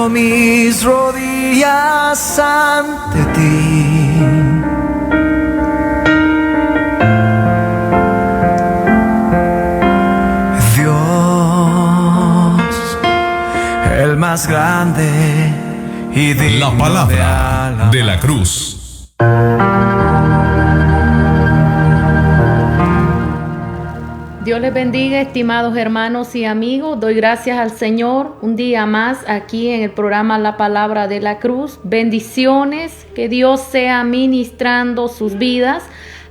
Doblo mis rodillas ante ti. Dios, el más grande y digno. La palabra de la cruz. Dios les bendiga, estimados hermanos y amigos. Doy gracias al Señor un día más aquí en el programa La Palabra de la Cruz. Bendiciones, que Dios sea ministrando sus vidas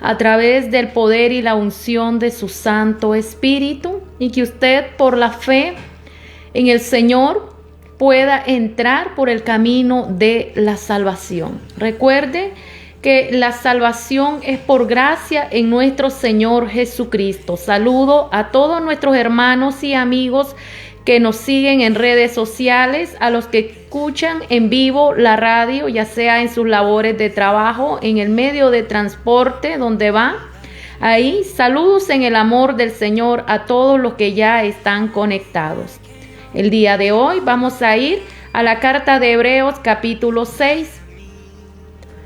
a través del poder y la unción de su Santo Espíritu, y que usted, por la fe en el Señor, pueda entrar por el camino de la salvación. Recuerde que la salvación es por gracia en nuestro Señor Jesucristo. Saludo a todos nuestros hermanos y amigos que nos siguen en redes sociales, a los que escuchan en vivo la radio, ya sea en sus labores de trabajo, en el medio de transporte donde va. Ahí, saludos en el amor del Señor a todos los que ya están conectados. El día de hoy vamos a ir a la carta de Hebreos capítulo 6.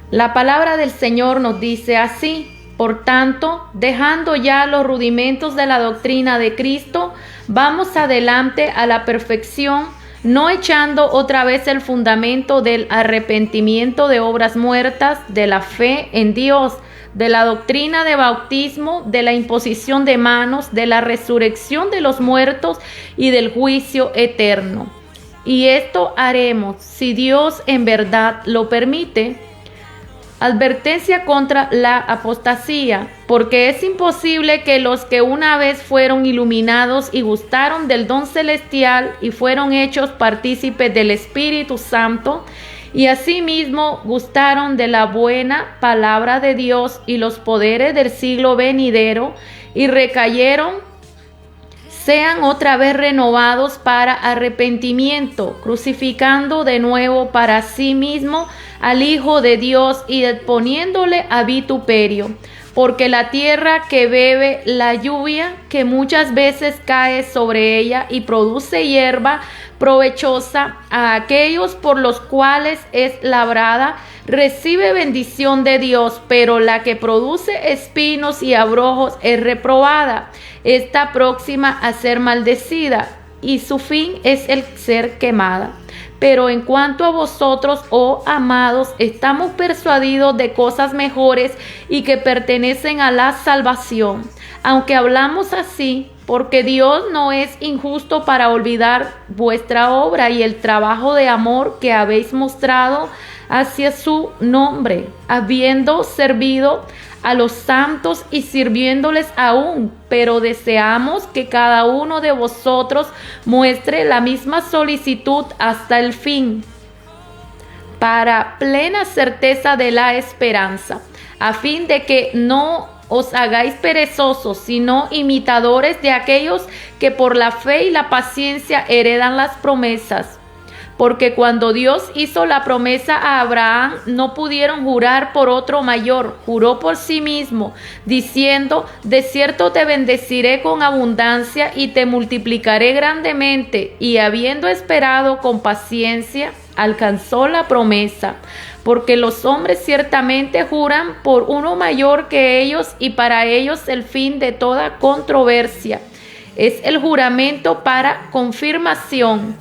La palabra del Señor nos dice así: por tanto, dejando ya los rudimentos de la doctrina de Cristo, vamos adelante a la perfección, no echando otra vez el fundamento del arrepentimiento de obras muertas, de la fe en Dios, de la doctrina de bautismo, de la imposición de manos, de la resurrección de los muertos y del juicio eterno. Y esto haremos si Dios en verdad lo permite. Advertencia contra la apostasía, porque es imposible que los que una vez fueron iluminados y gustaron del don celestial y fueron hechos partícipes del Espíritu Santo, y asimismo gustaron de la buena palabra de Dios y los poderes del siglo venidero, y recayeron, sean otra vez renovados para arrepentimiento, crucificando de nuevo para sí mismo al Hijo de Dios y exponiéndole a vituperio. Porque la tierra que bebe la lluvia, que muchas veces cae sobre ella y produce hierba provechosa a aquellos por los cuales es labrada, recibe bendición de Dios, pero la que produce espinos y abrojos es reprobada, está próxima a ser maldecida, y su fin es el ser quemada. Pero en cuanto a vosotros, oh amados, estamos persuadidos de cosas mejores y que pertenecen a la salvación. Aunque hablamos así, porque Dios no es injusto para olvidar vuestra obra y el trabajo de amor que habéis mostrado hacia su nombre, habiendo servido a los santos y sirviéndoles aún, pero deseamos que cada uno de vosotros muestre la misma solicitud hasta el fin, para plena certeza de la esperanza, a fin de que no os hagáis perezosos, sino imitadores de aquellos que por la fe y la paciencia heredan las promesas. Porque cuando Dios hizo la promesa a Abraham, no pudieron jurar por otro mayor, juró por sí mismo, diciendo: de cierto te bendeciré con abundancia y te multiplicaré grandemente. Y habiendo esperado con paciencia, alcanzó la promesa. Porque los hombres ciertamente juran por uno mayor que ellos, y para ellos el fin de toda controversia es el juramento para confirmación.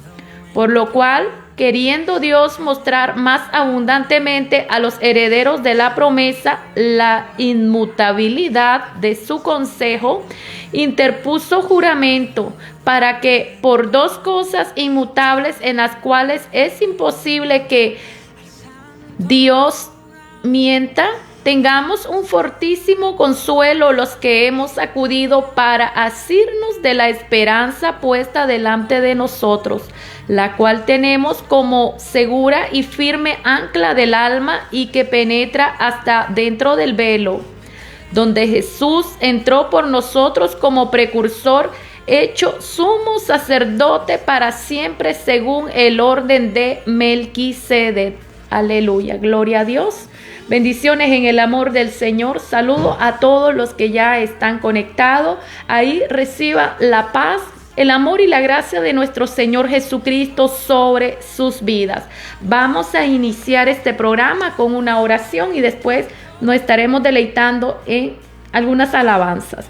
Por lo cual, queriendo Dios mostrar más abundantemente a los herederos de la promesa la inmutabilidad de su consejo, interpuso juramento, para que por dos cosas inmutables en las cuales es imposible que Dios mienta, tengamos un fortísimo consuelo los que hemos acudido para asirnos de la esperanza puesta delante de nosotros, la cual tenemos como segura y firme ancla del alma, y que penetra hasta dentro del velo, donde Jesús entró por nosotros como precursor, hecho sumo sacerdote para siempre según el orden de Melquisedec. Aleluya, gloria a Dios. Bendiciones en el amor del Señor. Saludo a todos los que ya están conectados. Ahí reciba la paz, el amor y la gracia de nuestro Señor Jesucristo sobre sus vidas. Vamos a iniciar este programa con una oración y después nos estaremos deleitando en algunas alabanzas.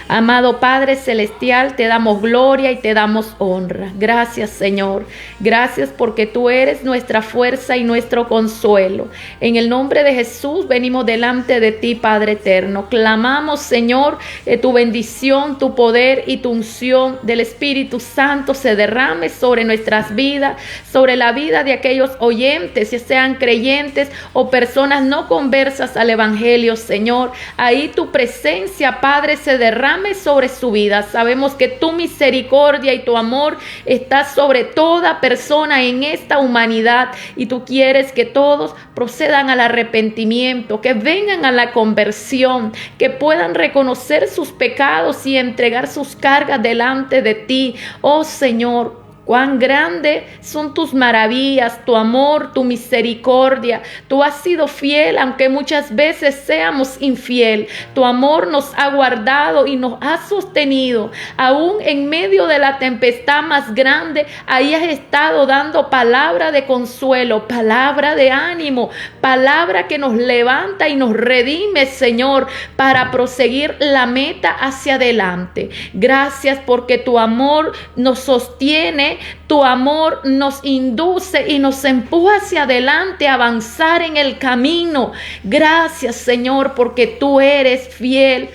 Amado Padre Celestial, te damos gloria y te damos honra. Gracias, Señor. Gracias porque tú eres nuestra fuerza y nuestro consuelo. En el nombre de Jesús venimos delante de ti, Padre eterno. Clamamos, Señor, que tu bendición, tu poder y tu unción del Espíritu Santo se derrame sobre nuestras vidas, sobre la vida de aquellos oyentes, ya sean creyentes o personas no conversas al Evangelio, Señor. Ahí tu presencia, Padre, se derrame sobre su vida. Sabemos que tu misericordia y tu amor está sobre toda persona en esta humanidad y tú quieres que todos procedan al arrepentimiento, que vengan a la conversión, que puedan reconocer sus pecados y entregar sus cargas delante de ti. Oh Señor, cuán grande son tus maravillas, tu amor, tu misericordia. Tú has sido fiel, aunque muchas veces seamos infiel. Tu amor nos ha guardado y nos ha sostenido. Aún en medio de la tempestad más grande, ahí has estado dando palabra de consuelo, palabra de ánimo, palabra que nos levanta y nos redime, Señor, para proseguir la meta hacia adelante. Gracias porque tu amor nos sostiene. Tu amor nos induce y nos empuja hacia adelante a avanzar en el camino. Gracias, Señor, porque tú eres fiel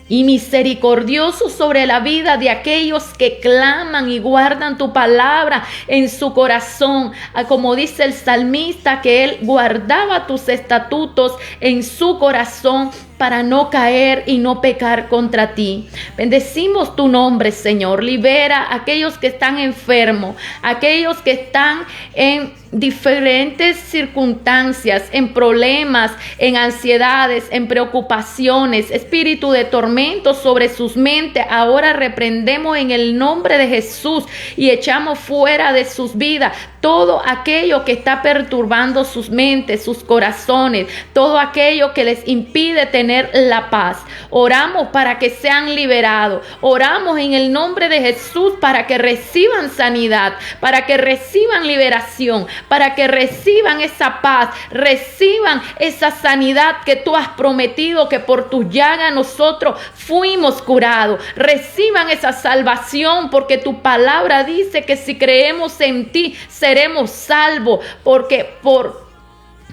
y misericordioso sobre la vida de aquellos que claman y guardan tu palabra en su corazón. Como dice el salmista, que él guardaba tus estatutos en su corazón para no caer y no pecar contra ti. Bendecimos tu nombre, Señor. Libera a aquellos que están enfermos, aquellos que están en diferentes circunstancias, en problemas, en ansiedades, en preocupaciones, espíritu de tormento sobre sus mentes. Ahora reprendemos en el nombre de Jesús y echamos fuera de sus vidas todo aquello que está perturbando sus mentes, sus corazones, todo aquello que les impide tener la paz. Oramos para que sean liberados. Oramos en el nombre de Jesús para que reciban sanidad, para que reciban liberación, para que reciban esa paz, reciban esa sanidad que tú has prometido, que por tus llagas nosotros fuimos curados. Reciban esa salvación porque tu palabra dice que si creemos en ti seremos salvos, porque por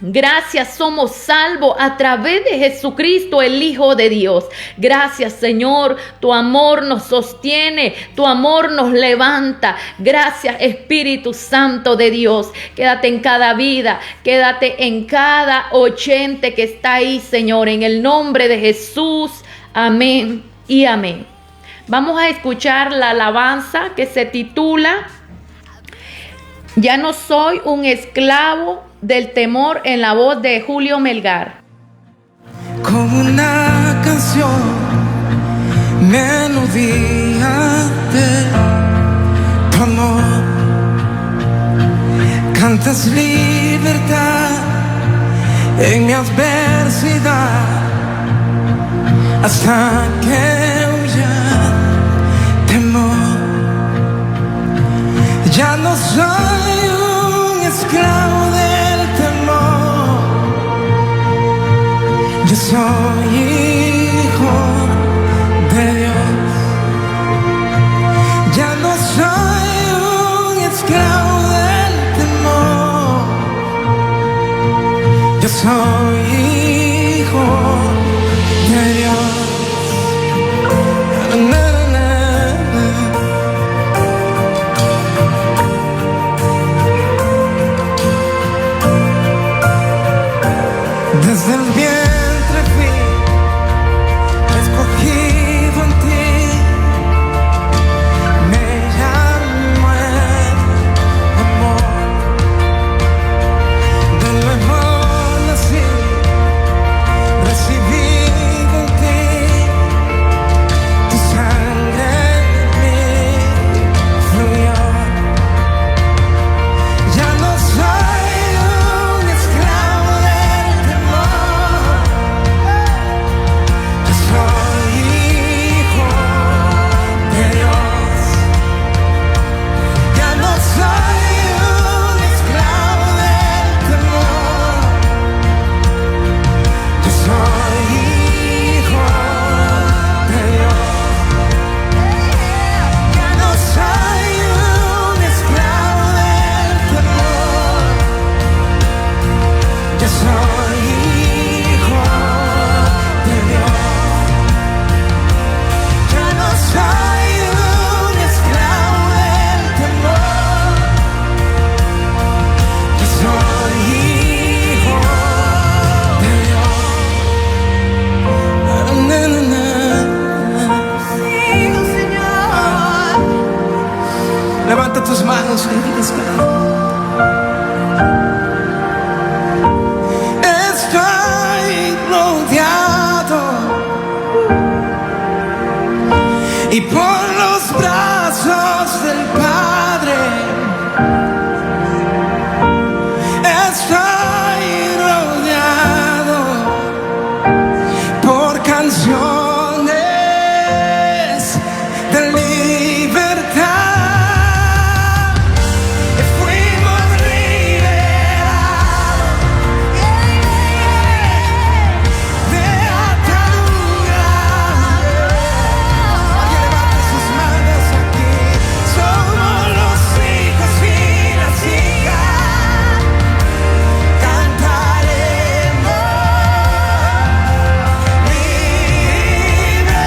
gracias somos salvos a través de Jesucristo, el Hijo de Dios. Gracias, Señor, tu amor nos sostiene, tu amor nos levanta. Gracias, Espíritu Santo de Dios. Quédate en cada vida, quédate en cada oyente que está ahí, Señor, en el nombre de Jesús. Amén y amén. Vamos a escuchar la alabanza que se titula Ya no soy un esclavo del temor, en la voz de Julio Melgar. Como una canción, melodía de tu amor, cantas libertad en mi adversidad, hasta que huya temor. Ya no soy un esclavo del temor, yo soy hijo de Dios. Ya no soy un esclavo del temor, yo soy hijo de Dios. Desde el vientre fui escogido en ti, me llamo el amor. De nuevo nací Levanta tus manos y diles con él. Estoy rodeado y por los brazos del Padre estoy rodeado por canciones de libertad. Fuimos liberados de ataduras. Alguien levante sus manos aquí. Somos los hijos y las hijas. Cantaremos libres.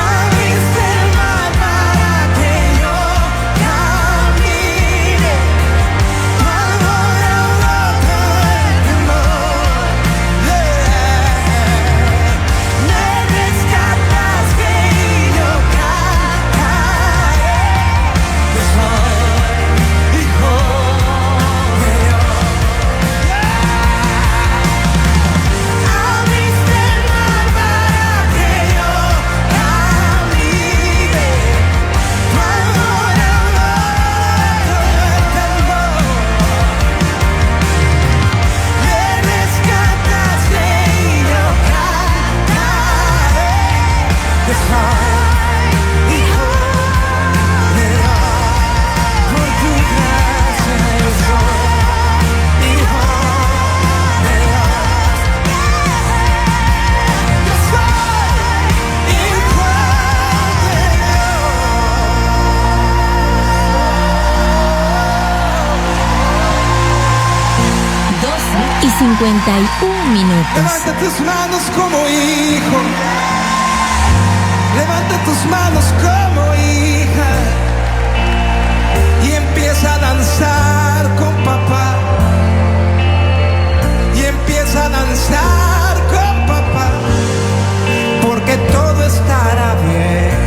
Abriste el mar para que yo camine. Cuando derroto el temor, me rescataste y yo cantaré que soy hijo de Dios. Abriste el mar para que yo camine. Cuando derroto el temor, me rescataste y yo cantaré que soy hijo de Dios. Por tu gracia yo soy hijo de Dios. Yo soy hijo de Dios. 12:51 minutos. Levanta tus manos como hijo. Levanta tus manos como hija. Y empieza a danzar con papá. Y empieza a danzar con papá. Porque todo estará bien.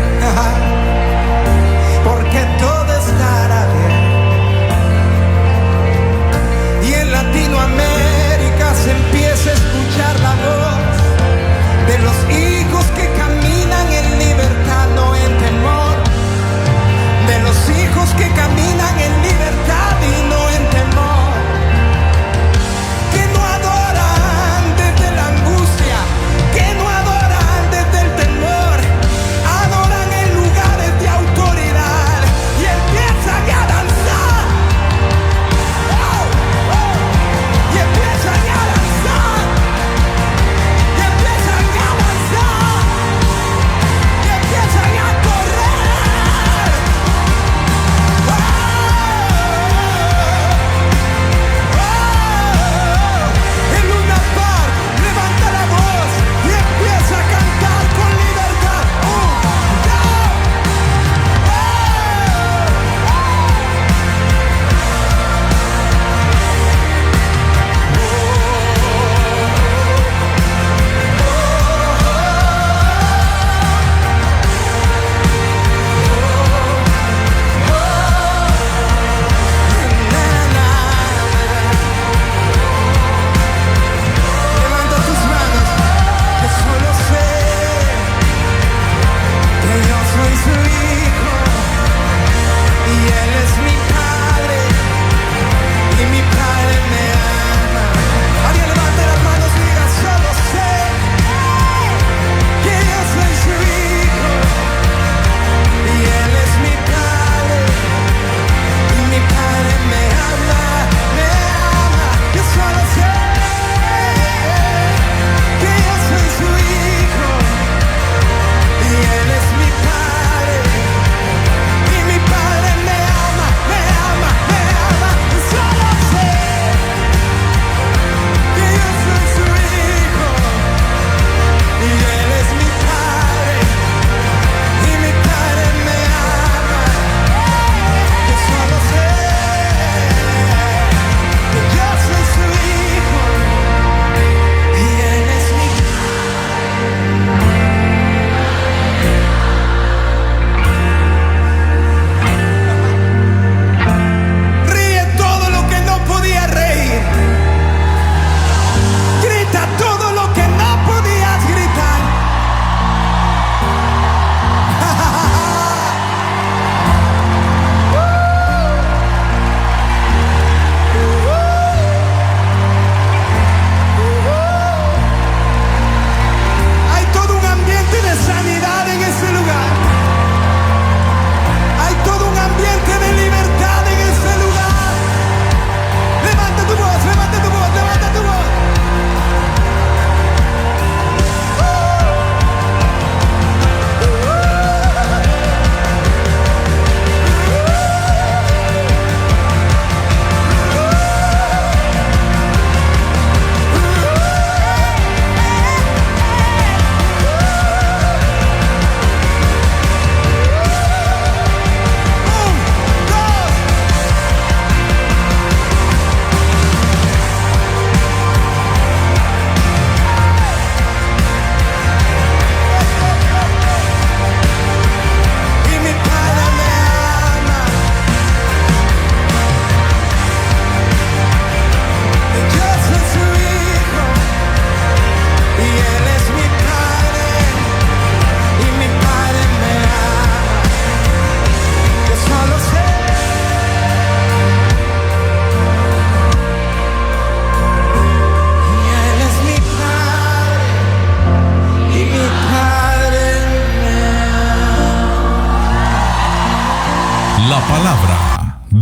Porque todo estará bien. Y en Latinoamérica se empieza a escuchar la voz de los hijos que caminan en libertad, no en temor. De los hijos que caminan en libertad y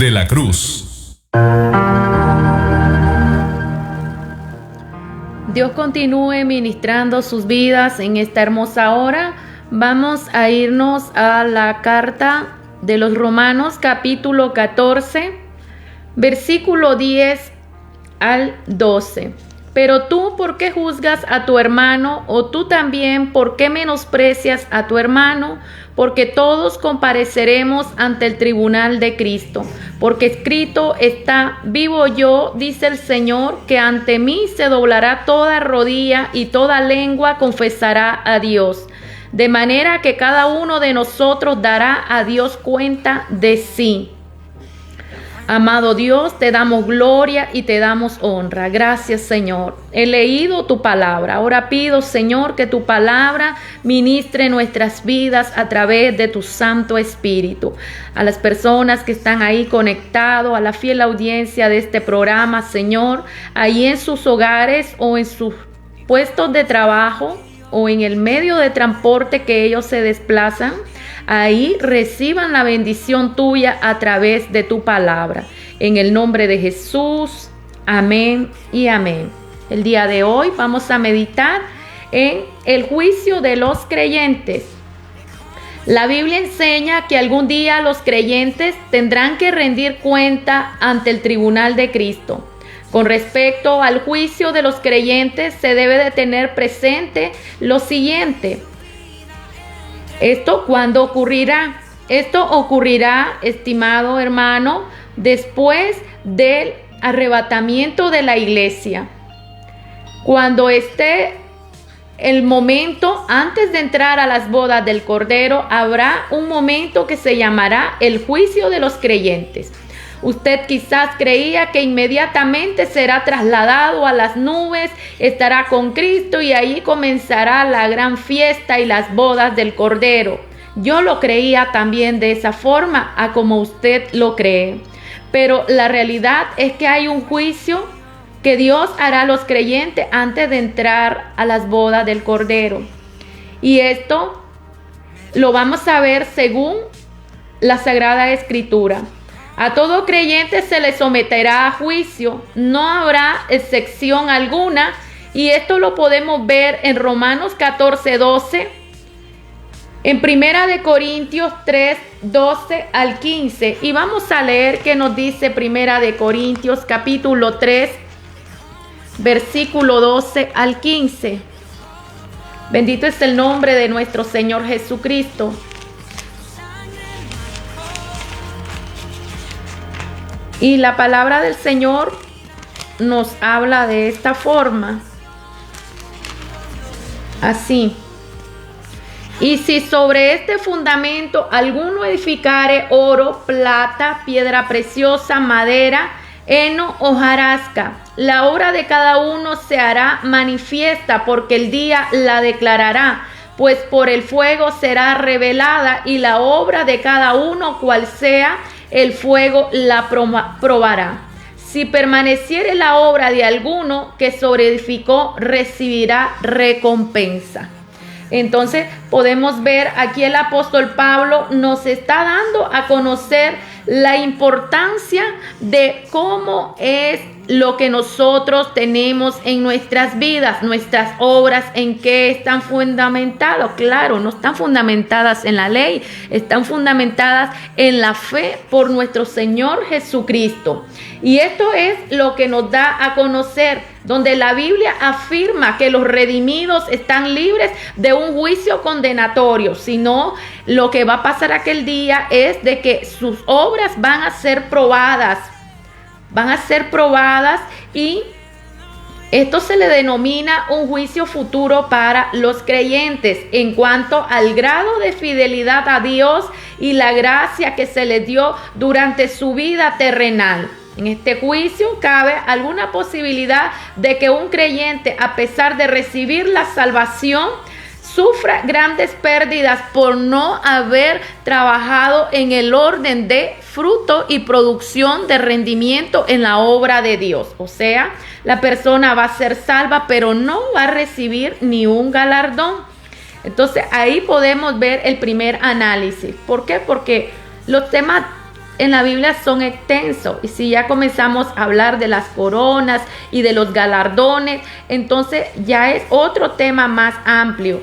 de la Cruz. Dios continúe ministrando sus vidas en esta hermosa hora. Vamos a irnos a la carta de los Romanos, capítulo 14, versículo 10 al 12. Pero tú, ¿por qué juzgas a tu hermano? O tú también, ¿por qué menosprecias a tu hermano? Porque todos compareceremos ante el tribunal de Cristo. Porque escrito está: vivo yo, dice el Señor, que ante mí se doblará toda rodilla y toda lengua confesará a Dios. De manera que cada uno de nosotros dará a Dios cuenta de sí. Amado Dios, te damos gloria y te damos honra. Gracias, Señor. He leído tu palabra. Ahora pido, Señor, que tu palabra ministre nuestras vidas a través de tu Santo Espíritu. A las personas que están ahí conectados, a la fiel audiencia de este programa, Señor, ahí en sus hogares o en sus puestos de trabajo o en el medio de transporte que ellos se desplazan, ahí reciban la bendición tuya a través de tu palabra. En el nombre de Jesús, amén y amén. El día de hoy vamos a meditar en el juicio de los creyentes. La Biblia enseña que algún día los creyentes tendrán que rendir cuenta ante el tribunal de Cristo. Con respecto al juicio de los creyentes, se debe de tener presente lo siguiente. ¿Cuándo ocurrirá? Esto ocurrirá, estimado hermano, después del arrebatamiento de la iglesia. Cuando esté el momento, antes de entrar a las bodas del Cordero, habrá un momento que se llamará el juicio de los creyentes. Usted quizás creía que inmediatamente será trasladado a las nubes, estará con Cristo y ahí comenzará la gran fiesta y las bodas del Cordero. Yo lo creía también de esa forma, a como usted lo cree. Pero la realidad es que hay un juicio que Dios hará a los creyentes antes de entrar a las bodas del Cordero. Y esto lo vamos a ver según la Sagrada Escritura. A todo creyente se le someterá a juicio, no habrá excepción alguna, y esto lo podemos ver en Romanos 14:12, en Primera de Corintios 3:12 al 15, y vamos a leer qué nos dice Primera de Corintios capítulo 3, versículo 12 al 15. Bendito es el nombre de nuestro Señor Jesucristo. Y la palabra del Señor nos habla de esta forma. Así. Y si sobre este fundamento alguno edificare oro, plata, piedra preciosa, madera, heno, hojarasca, la obra de cada uno se hará manifiesta, porque el día la declarará, pues por el fuego será revelada, y la obra de cada uno, cual sea, el fuego la probará. Si permaneciere la obra de alguno que sobreedificó, recibirá recompensa. Entonces podemos ver aquí el apóstol Pablo nos está dando a conocer la importancia de cómo es lo que nosotros tenemos en nuestras vidas, nuestras obras, en qué están fundamentadas. Claro, no están fundamentadas en la ley, están fundamentadas en la fe por nuestro Señor Jesucristo. Y esto es lo que nos da a conocer, donde la Biblia afirma que los redimidos están libres de un juicio condenatorio, sino lo que va a pasar aquel día es de que sus obras van a ser probadas, y esto se le denomina un juicio futuro para los creyentes en cuanto al grado de fidelidad a Dios y la gracia que se les dio durante su vida terrenal. En este juicio cabe alguna posibilidad de que un creyente, a pesar de recibir la salvación, sufra grandes pérdidas por no haber trabajado en el orden de fruto y producción de rendimiento en la obra de Dios. O sea, la persona va a ser salva, pero no va a recibir ni un galardón. Entonces ahí podemos ver el primer análisis. ¿Por qué? Porque los temas en la Biblia son extensos, y si ya comenzamos a hablar de las coronas y de los galardones, entonces ya es otro tema más amplio.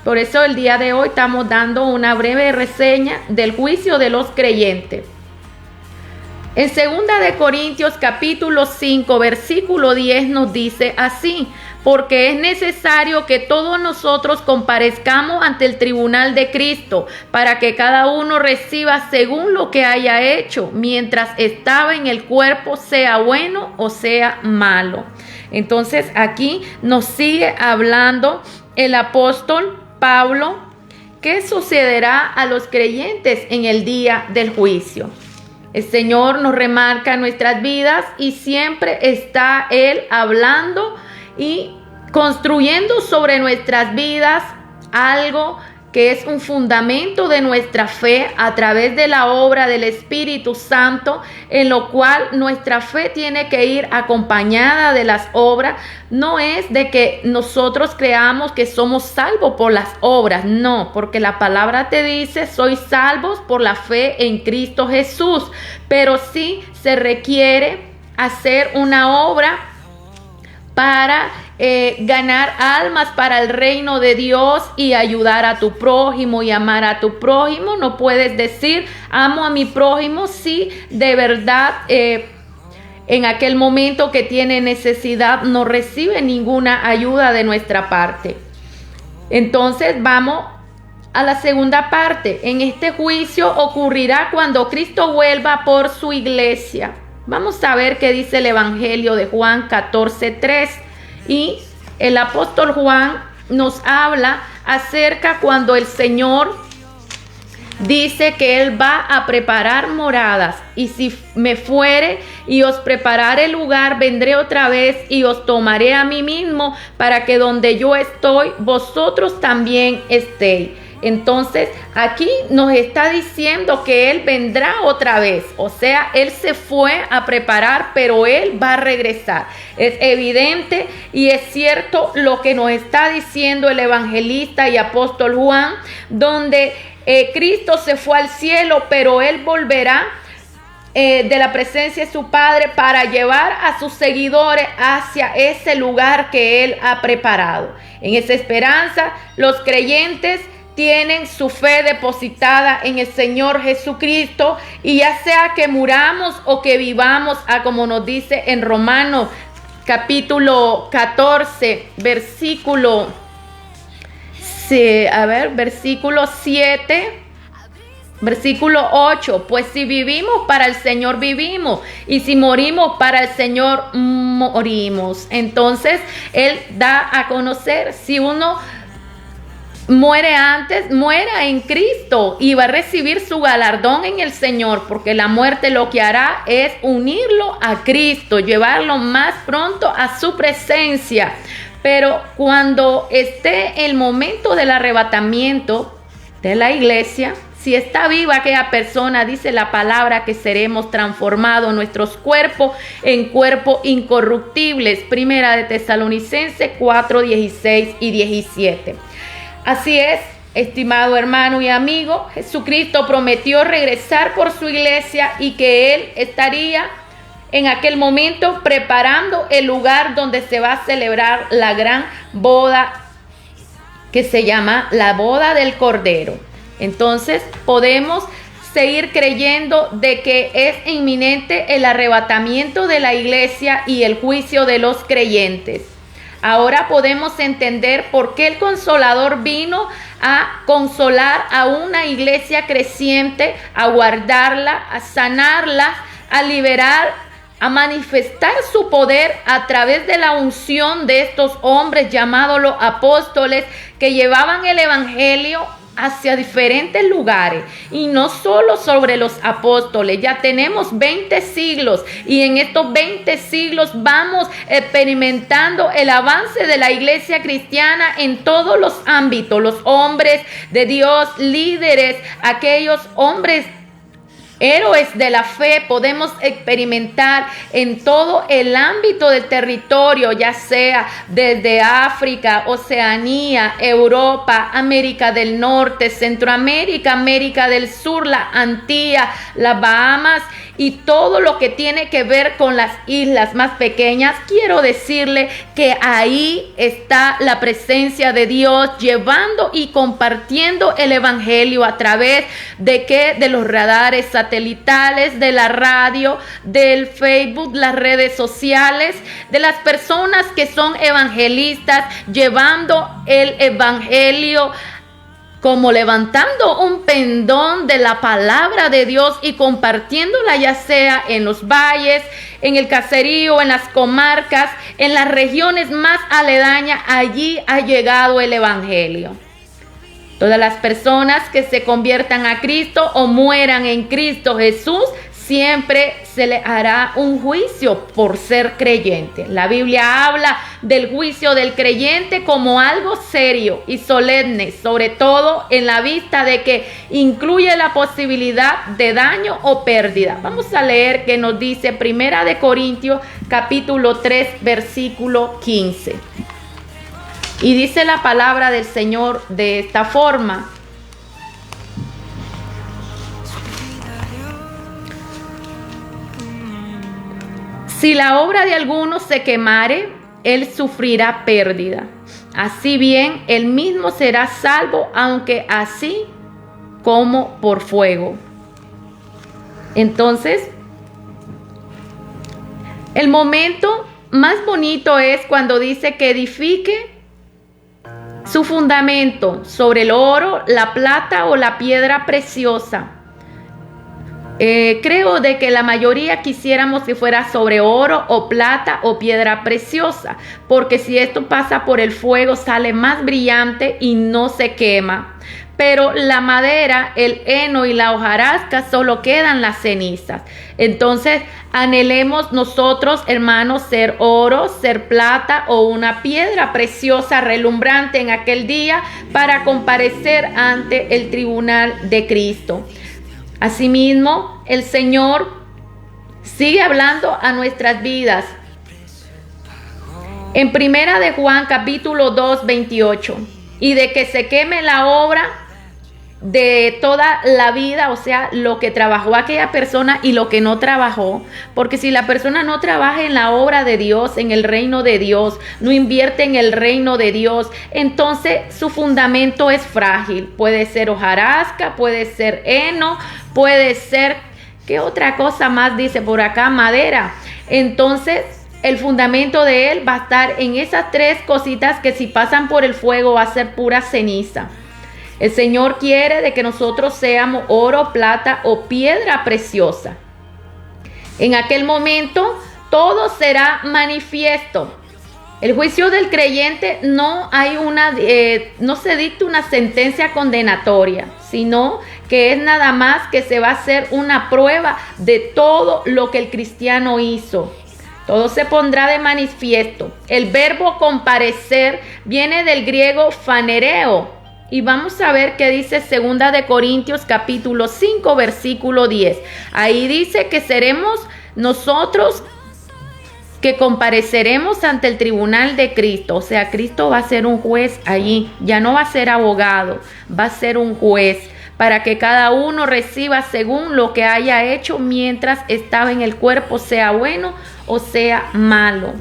Por eso el día de hoy estamos dando una breve reseña del juicio de los creyentes. En 2 de Corintios capítulo 5 versículo 10 nos dice así: porque es necesario que todos nosotros comparezcamos ante el tribunal de Cristo, para que cada uno reciba según lo que haya hecho, mientras estaba en el cuerpo, sea bueno o sea malo. Entonces aquí nos sigue hablando el apóstol Pablo, ¿qué sucederá a los creyentes en el día del juicio? El Señor nos remarca nuestras vidas y siempre está Él hablando y construyendo sobre nuestras vidas algo que es un fundamento de nuestra fe a través de la obra del Espíritu Santo, en lo cual nuestra fe tiene que ir acompañada de las obras. No es de que nosotros creamos que somos salvos por las obras, no, porque la palabra te dice: sois salvos por la fe en Cristo Jesús, pero sí se requiere hacer una obra para ganar almas para el reino de Dios y ayudar a tu prójimo y amar a tu prójimo. No puedes decir amo a mi prójimo si de verdad en aquel momento que tiene necesidad no recibe ninguna ayuda de nuestra parte. Entonces vamos a la segunda parte. En este juicio ocurrirá cuando Cristo vuelva por su iglesia. Vamos a ver qué dice el Evangelio de Juan 14:3. Y el apóstol Juan nos habla acerca cuando el Señor dice que Él va a preparar moradas. Y si me fuere y os prepararé lugar, vendré otra vez y os tomaré a mí mismo, para que donde yo estoy, vosotros también estéis. Entonces aquí nos está diciendo que Él vendrá otra vez, o sea, Él se fue a preparar, pero Él va a regresar. Es evidente y es cierto lo que nos está diciendo el evangelista y apóstol Juan, donde Cristo se fue al cielo, pero Él volverá de la presencia de su Padre para llevar a sus seguidores hacia ese lugar que Él ha preparado. En esa esperanza, los creyentes tienen su fe depositada en el Señor Jesucristo, y ya sea que muramos o que vivamos, como nos dice en Romanos capítulo 14, versículo 7, versículo 8, pues si vivimos, para el Señor vivimos, y si morimos, para el Señor morimos. Entonces Él da a conocer, si uno muere antes, muera en Cristo y va a recibir su galardón en el Señor, porque la muerte lo que hará es unirlo a Cristo, llevarlo más pronto a su presencia. Pero cuando esté el momento del arrebatamiento de la iglesia, si está viva aquella persona, dice la palabra que seremos transformados nuestros cuerpos en cuerpos incorruptibles. Primera de Tesalonicenses 4, 16 y 17. Así es, estimado hermano y amigo, Jesucristo prometió regresar por su iglesia y que Él estaría en aquel momento preparando el lugar donde se va a celebrar la gran boda que se llama la boda del Cordero. Entonces podemos seguir creyendo de que es inminente el arrebatamiento de la iglesia y el juicio de los creyentes. Ahora podemos entender por qué el Consolador vino a consolar a una iglesia creciente, a guardarla, a sanarla, a liberar, a manifestar su poder a través de la unción de estos hombres llamados los apóstoles, que llevaban el evangelio hacia diferentes lugares. Y no solo sobre los apóstoles, ya tenemos 20 siglos y en estos 20 siglos vamos experimentando el avance de la iglesia cristiana en todos los ámbitos. Los hombres de Dios, líderes, aquellos hombres Héroes de la fe podemos experimentar en todo el ámbito del territorio, ya sea desde África, Oceanía, Europa, América del Norte, Centroamérica, América del Sur, la Antilla, las Bahamas y todo lo que tiene que ver con las islas más pequeñas. Quiero decirle que ahí está la presencia de Dios llevando y compartiendo el evangelio a través de los radares satelitales, de la radio, del Facebook, las redes sociales, de las personas que son evangelistas llevando el evangelio, como levantando un pendón de la palabra de Dios y compartiéndola, ya sea en los valles, en el caserío, en las comarcas, en las regiones más aledañas. Allí ha llegado el evangelio. Todas las personas que se conviertan a Cristo o mueran en Cristo Jesús, siempre se le hará un juicio por ser creyente. La Biblia habla del juicio del creyente como algo serio y solemne, sobre todo en la vista de que incluye la posibilidad de daño o pérdida. Vamos a leer que nos dice 1 de Corintios capítulo 3 versículo 15. Y dice la palabra del Señor de esta forma: si la obra de alguno se quemare, él sufrirá pérdida. Así bien, él mismo será salvo, aunque así como por fuego. Entonces, el momento más bonito es cuando dice que edifique su fundamento sobre el oro, la plata o la piedra preciosa. Creo de que la mayoría quisiéramos que fuera sobre oro o plata o piedra preciosa, porque si esto pasa por el fuego sale más brillante y no se quema. Pero la madera, el heno y la hojarasca solo quedan las cenizas. Entonces anhelemos nosotros, hermanos, ser oro, ser plata o una piedra preciosa relumbrante en aquel día para comparecer ante el tribunal de Cristo. Asimismo, el Señor sigue hablando a nuestras vidas. En 1 de Juan capítulo 2, 28. Y de que se queme la obra de toda la vida, o sea, lo que trabajó aquella persona y lo que no trabajó, porque si la persona no trabaja en la obra de Dios, en el reino de Dios, no invierte en el reino de Dios, entonces su fundamento es frágil. Puede ser hojarasca, puede ser heno, puede ser, ¿qué otra cosa más dice por acá? Madera. Entonces el fundamento de él va a estar en esas tres cositas que si pasan por el fuego va a ser pura ceniza. El Señor quiere de que nosotros seamos oro, plata o piedra preciosa. En aquel momento todo será manifiesto. El juicio del creyente no se dicta una sentencia condenatoria, sino que es nada más que se va a hacer una prueba de todo lo que el cristiano hizo. Todo se pondrá de manifiesto. El verbo comparecer viene del griego fanereo. Y vamos a ver qué dice 2 de Corintios capítulo 5 versículo 10. Ahí dice que seremos nosotros que compareceremos ante el tribunal de Cristo. O sea, Cristo va a ser un juez allí. Ya no va a ser abogado, va a ser un juez, para que cada uno reciba según lo que haya hecho mientras estaba en el cuerpo, sea bueno o sea malo.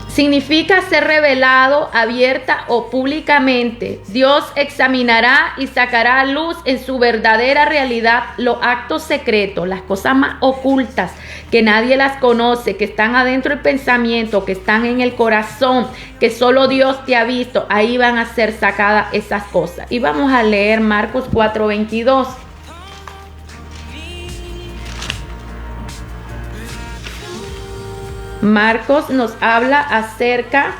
Significa ser revelado, abierta o públicamente. Dios examinará y sacará a luz en su verdadera realidad los actos secretos, las cosas más ocultas que nadie las conoce, que están adentro del pensamiento, que están en el corazón, que solo Dios te ha visto. Ahí van a ser sacadas esas cosas. Y vamos a leer Marcos 4:22. Marcos nos habla acerca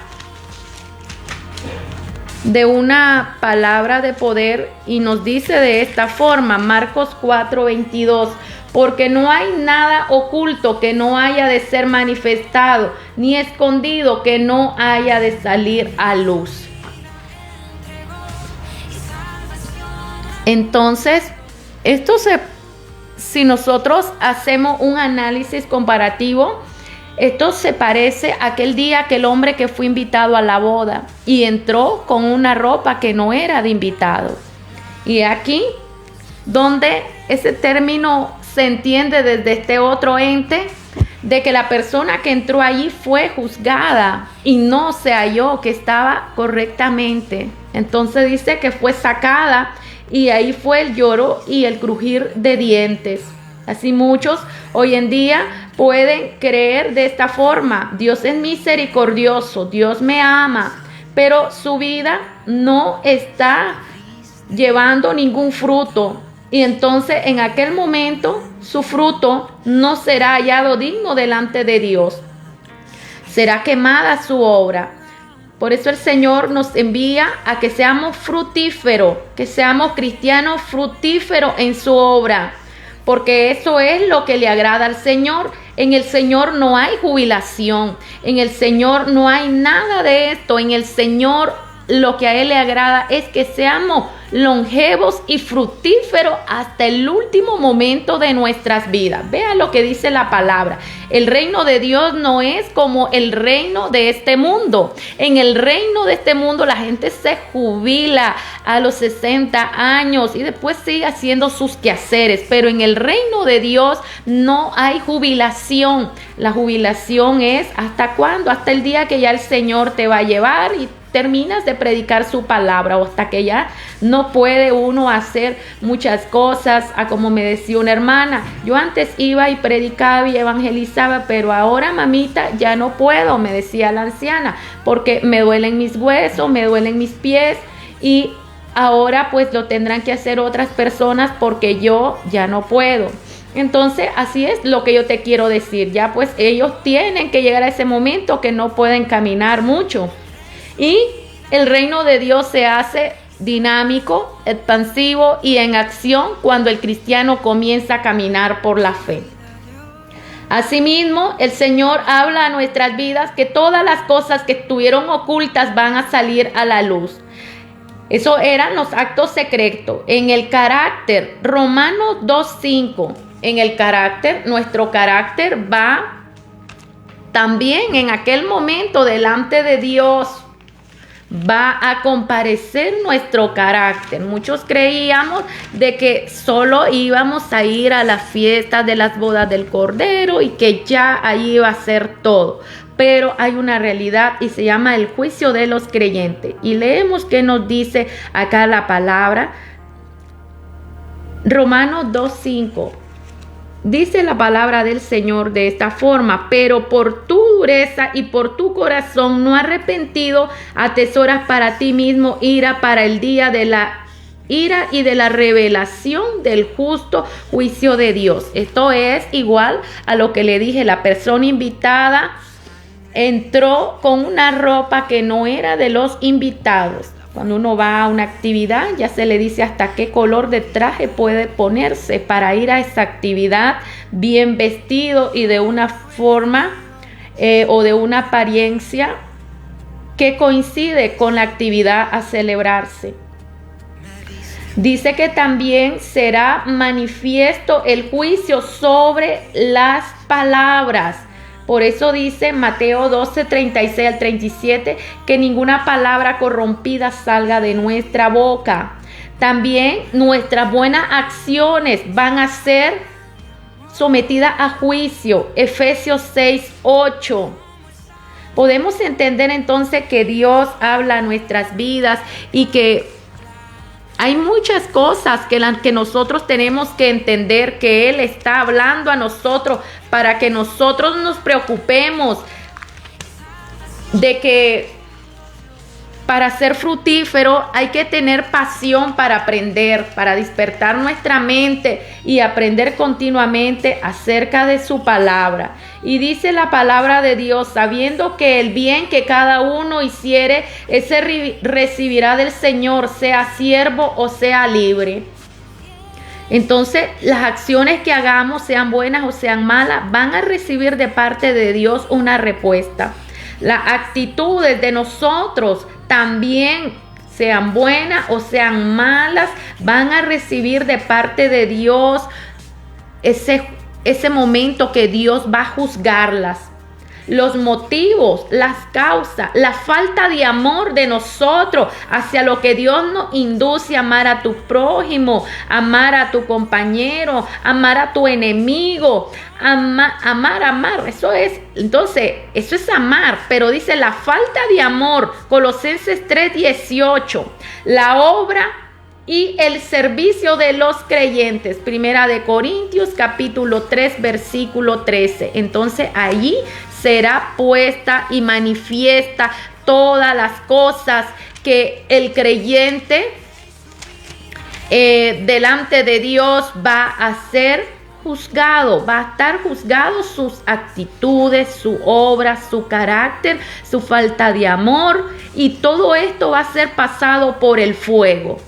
de una palabra de poder y nos dice de esta forma, Marcos 4:22, porque no hay nada oculto que no haya de ser manifestado, ni escondido que no haya de salir a luz. Entonces, Si nosotros hacemos un análisis comparativo, esto se parece a aquel día aquel hombre que fue invitado a la boda y entró con una ropa que no era de invitado. Y aquí, donde ese término se entiende desde este otro ente, de que la persona que entró allí fue juzgada y no se halló que estaba correctamente. Entonces dice que fue sacada y ahí fue el lloro y el crujir de dientes. Así muchos hoy en día pueden creer de esta forma: Dios es misericordioso, Dios me ama, pero su vida no está llevando ningún fruto. Y entonces en aquel momento su fruto no será hallado digno delante de Dios. Será quemada su obra. Por eso el Señor nos envía a que seamos fructíferos, que seamos cristianos fructíferos en su obra, porque eso es lo que le agrada al Señor. En el Señor no hay jubilación, en el Señor no hay nada de esto. En el Señor lo que a Él le agrada es que seamos longevos y fructíferos hasta el último momento de nuestras vidas. Vea lo que dice la palabra. El reino de Dios no es como el reino de este mundo. En el reino de este mundo la gente se jubila a los 60 años y después sigue haciendo sus quehaceres. Pero en el reino de Dios no hay jubilación. La jubilación es ¿hasta cuándo? Hasta el día que ya el Señor te va a llevar y terminas de predicar su palabra, o hasta que ya no puede uno hacer muchas cosas. Como me decía una hermana, yo antes iba y predicaba y evangelizaba, pero ahora, mamita, ya no puedo, me decía la anciana, porque me duelen mis huesos, me duelen mis pies, y ahora pues lo tendrán que hacer otras personas porque yo ya no puedo. Entonces así es lo que yo te quiero decir. Ya pues ellos tienen que llegar a ese momento que no pueden caminar mucho. Y el reino de Dios se hace dinámico, expansivo y en acción cuando el cristiano comienza a caminar por la fe. Asimismo, el Señor habla a nuestras vidas que todas las cosas que estuvieron ocultas van a salir a la luz. Eso eran los actos secretos. En el carácter, Romanos 2:5, en el carácter, nuestro carácter va también en aquel momento delante de Dios. Va a comparecer nuestro carácter. Muchos creíamos de que solo íbamos a ir a las fiestas de las bodas del Cordero y que ya ahí iba a ser todo. Pero hay una realidad y se llama el juicio de los creyentes. Y leemos qué nos dice acá la palabra. Romanos 2:5. Dice la palabra del Señor de esta forma: pero por tu dureza y por tu corazón no arrepentido, atesoras para ti mismo ira para el día de la ira y de la revelación del justo juicio de Dios. Esto es igual a lo que le dije. La persona invitada entró con una ropa que no era de los invitados. Cuando uno va a una actividad, ya se le dice hasta qué color de traje puede ponerse para ir a esa actividad, bien vestido y de una forma o de una apariencia que coincide con la actividad a celebrarse. Dice que también será manifiesto el juicio sobre las palabras. Por eso dice Mateo 12, 36 al 37, que ninguna palabra corrompida salga de nuestra boca. También nuestras buenas acciones van a ser sometidas a juicio. Efesios 6, 8. Podemos entender entonces que Dios habla a nuestras vidas y que hay muchas cosas que nosotros tenemos que entender, que Él está hablando a nosotros para que nosotros nos preocupemos de que para ser fructífero hay que tener pasión para aprender, para despertar nuestra mente y aprender continuamente acerca de su palabra. Y dice la palabra de Dios: sabiendo que el bien que cada uno hiciere, ese recibirá del Señor, sea siervo o sea libre. Entonces, las acciones que hagamos, sean buenas o sean malas, van a recibir de parte de Dios una respuesta. Las actitudes de nosotros también sean buenas o sean malas, van a recibir de parte de Dios ese momento que Dios va a juzgarlas. Los motivos, las causas, la falta de amor de nosotros hacia lo que Dios nos induce a amar a tu prójimo, amar a tu compañero, amar a tu enemigo, amar. Eso es amar, pero dice la falta de amor, Colosenses 3:18, la obra y el servicio de los creyentes, Primera de Corintios capítulo 3 versículo 13. Entonces allí será puesta y manifiesta todas las cosas que el creyente delante de Dios va a ser juzgado, va a estar juzgado sus actitudes, su obra, su carácter, su falta de amor, y todo esto va a ser pasado por el fuego.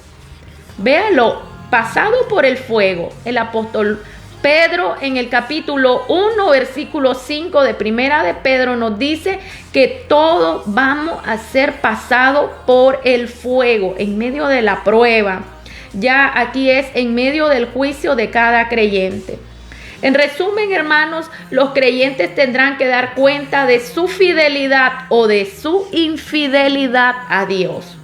Véalo, pasado por el fuego. El apóstol Pedro en el capítulo 1 versículo 5 de Primera de Pedro nos dice que todos vamos a ser pasados por el fuego en medio de la prueba. Ya aquí es en medio del juicio de cada creyente. En resumen, hermanos, los creyentes tendrán que dar cuenta de su fidelidad o de su infidelidad a Dios.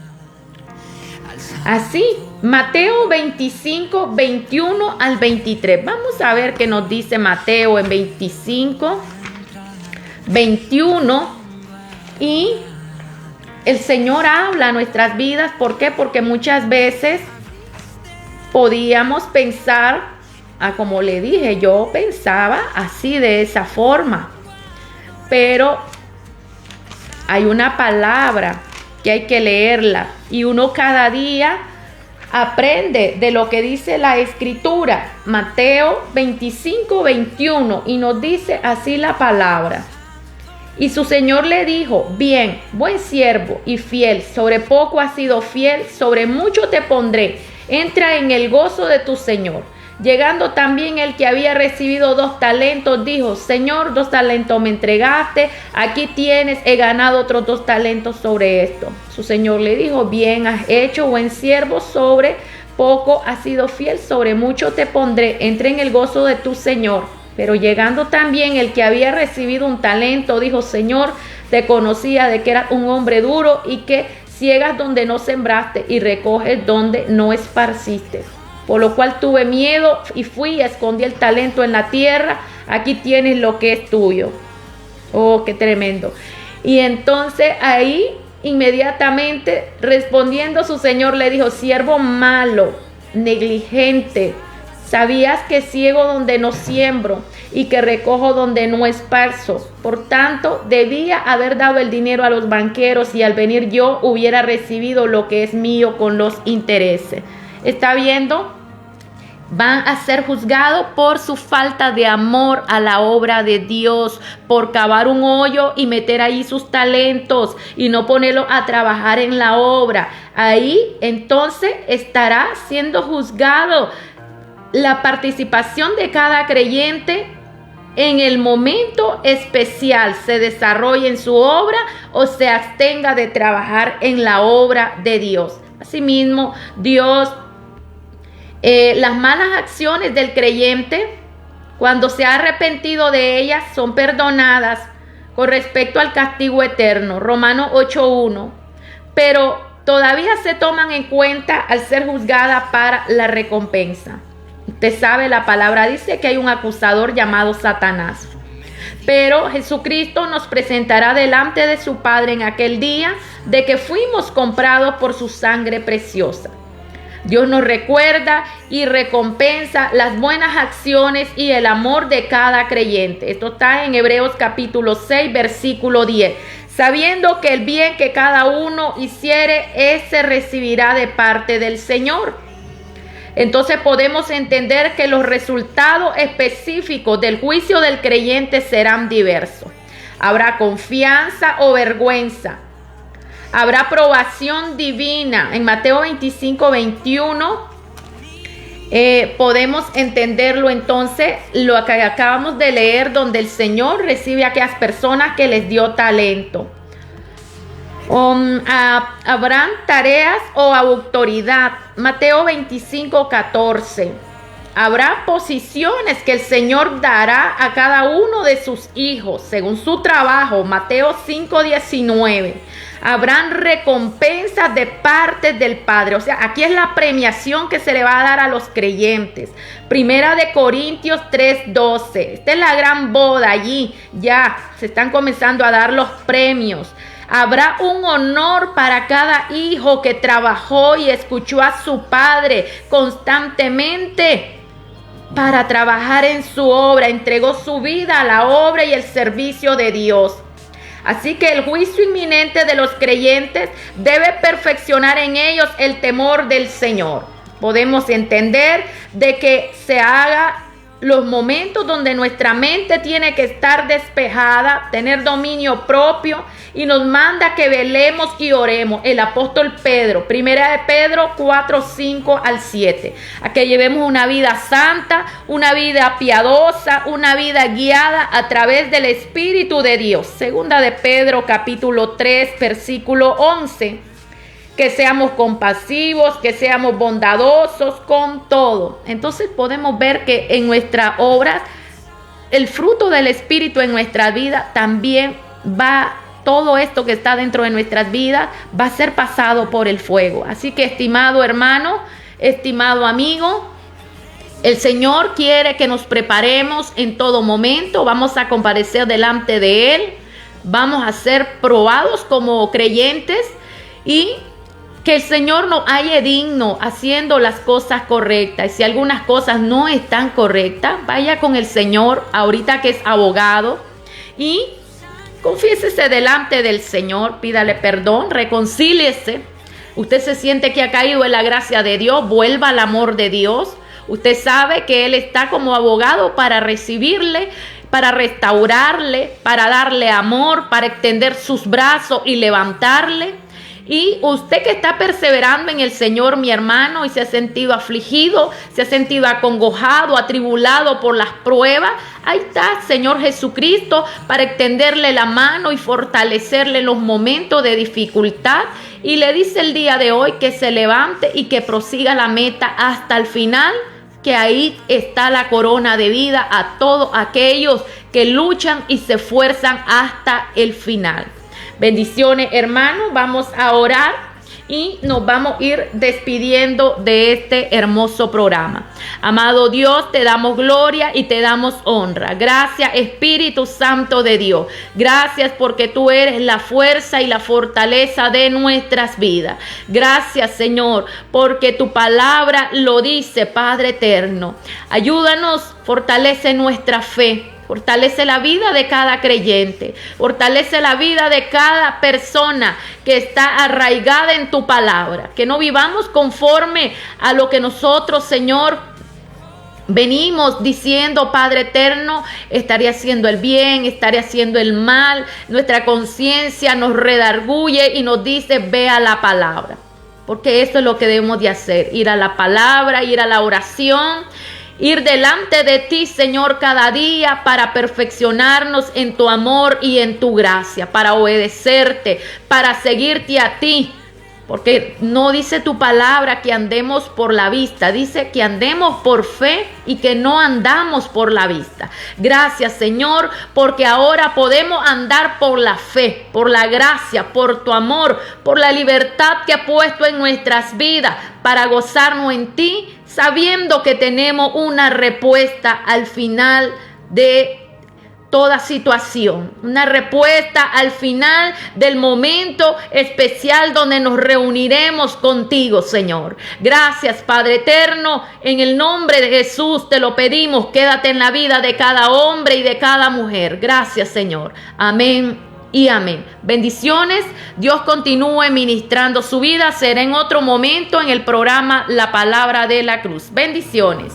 Así, Mateo 25, 21 al 23. Vamos a ver qué nos dice Mateo en 25, 21. Y el Señor habla a nuestras vidas. ¿Por qué? Porque muchas veces podíamos pensar, como le dije, yo pensaba así, de esa forma. Pero hay una palabra que hay que leerla, y uno cada día aprende de lo que dice la Escritura. Mateo 25, 21, y nos dice así la palabra. Y su Señor le dijo: bien, buen siervo y fiel, sobre poco has sido fiel, sobre mucho te pondré, entra en el gozo de tu Señor. Llegando también el que había recibido 2 talentos, dijo: Señor, 2 talentos me entregaste, aquí tienes, he ganado otros 2 talentos sobre esto. Su Señor le dijo: bien has hecho, buen siervo, sobre poco has sido fiel, sobre mucho te pondré, entra en el gozo de tu Señor. Pero llegando también el que había recibido 1 talento, dijo: Señor, te conocía de que eras un hombre duro y que ciegas donde no sembraste y recoges donde no esparciste. Por lo cual tuve miedo y fui y escondí el talento en la tierra. Aquí tienes lo que es tuyo. Oh, qué tremendo. Y entonces ahí inmediatamente respondiendo su Señor le dijo: siervo malo, negligente, sabías que ciego donde no siembro y que recojo donde no esparzo. Por tanto, debía haber dado el dinero a los banqueros y al venir yo hubiera recibido lo que es mío con los intereses. ¿Está viendo? Van a ser juzgados por su falta de amor a la obra de Dios, por cavar un hoyo y meter ahí sus talentos y no ponerlos a trabajar en la obra. Ahí entonces estará siendo juzgado la participación de cada creyente en el momento especial, se desarrolle en su obra o se abstenga de trabajar en la obra de Dios. Asimismo, Dios las malas acciones del creyente, cuando se ha arrepentido de ellas, son perdonadas con respecto al castigo eterno, Romanos 8:1, pero todavía se toman en cuenta al ser juzgada para la recompensa. Usted sabe, la palabra dice que hay un acusador llamado Satanás, pero Jesucristo nos presentará delante de su Padre en aquel día de que fuimos comprados por su sangre preciosa. Dios nos recuerda y recompensa las buenas acciones y el amor de cada creyente. Esto está en Hebreos capítulo 6, versículo 10. Sabiendo que el bien que cada uno hiciere, ese recibirá de parte del Señor. Entonces podemos entender que los resultados específicos del juicio del creyente serán diversos. Habrá confianza o vergüenza. Habrá aprobación divina. En Mateo 25, 21 podemos entenderlo entonces, lo que acabamos de leer, donde el Señor recibe a aquellas personas que les dio talento. Habrán tareas o autoridad. Mateo 25:14. Habrá posiciones que el Señor dará a cada uno de sus hijos según su trabajo. Mateo 5:19. Habrán recompensas de parte del Padre. O sea, aquí es la premiación que se le va a dar a los creyentes. Primera de Corintios 3:12. Esta es la gran boda. Allí ya se están comenzando a dar los premios. Habrá un honor para cada hijo que trabajó y escuchó a su padre constantemente para trabajar en su obra, entregó su vida a la obra y el servicio de Dios. Así que el juicio inminente de los creyentes debe perfeccionar en ellos el temor del Señor. Podemos entender de que se haga los momentos donde nuestra mente tiene que estar despejada, tener dominio propio, y nos manda que velemos y oremos. El apóstol Pedro, primera de Pedro 4:5-7, a que llevemos una vida santa, una vida piadosa, una vida guiada a través del Espíritu de Dios. Segunda de Pedro capítulo 3 versículo 11. Que seamos compasivos, que seamos bondadosos con todo. Entonces podemos ver que en nuestras obras, el fruto del Espíritu en nuestra vida también todo esto que está dentro de nuestras vidas va a ser pasado por el fuego. Así que, estimado hermano, estimado amigo, el Señor quiere que nos preparemos en todo momento. Vamos a comparecer delante de Él. Vamos a ser probados como creyentes y que el Señor nos halle digno haciendo las cosas correctas. Y si algunas cosas no están correctas, vaya con el Señor ahorita que es abogado y confiésese delante del Señor, pídale perdón, reconcíliese. Usted se siente que ha caído en la gracia de Dios, vuelva al amor de Dios. Usted sabe que Él está como abogado para recibirle, para restaurarle, para darle amor, para extender sus brazos y levantarle. Y usted que está perseverando en el Señor, mi hermano, y se ha sentido afligido, se ha sentido acongojado, atribulado por las pruebas, ahí está Señor Jesucristo para extenderle la mano y fortalecerle en los momentos de dificultad. Y le dice el día de hoy que se levante y que prosiga la meta hasta el final, que ahí está la corona de vida a todos aquellos que luchan y se esfuerzan hasta el final. Bendiciones, hermanos. Vamos a orar y nos vamos a ir despidiendo de este hermoso programa. Amado Dios, te damos gloria y te damos honra. Gracias, Espíritu Santo de Dios. Gracias porque tú eres la fuerza y la fortaleza de nuestras vidas. Gracias, Señor, porque tu palabra lo dice, Padre eterno. Ayúdanos, fortalece nuestra fe. Fortalece la vida de cada creyente. Fortalece la vida de cada persona que está arraigada en tu palabra. Que no vivamos conforme a lo que nosotros, Señor, venimos diciendo, Padre eterno, estaré haciendo el bien, estaré haciendo el mal. Nuestra conciencia nos redarguye y nos dice, ve a la palabra. Porque eso es lo que debemos de hacer. Ir a la palabra, ir a la oración. Ir delante de ti, Señor, cada día para perfeccionarnos en tu amor y en tu gracia, para obedecerte, para seguirte a ti. Porque no dice tu palabra que andemos por la vista, dice que andemos por fe y que no andamos por la vista. Gracias, Señor, porque ahora podemos andar por la fe, por la gracia, por tu amor, por la libertad que has puesto en nuestras vidas para gozarnos en ti, sabiendo que tenemos una respuesta al final de toda situación, una respuesta al final del momento especial donde nos reuniremos contigo, Señor. Gracias, Padre eterno, en el nombre de Jesús te lo pedimos, quédate en la vida de cada hombre y de cada mujer. Gracias, Señor. Amén y amén. Bendiciones. Dios continúe ministrando su vida. Será en otro momento en el programa La Palabra de la Cruz. Bendiciones.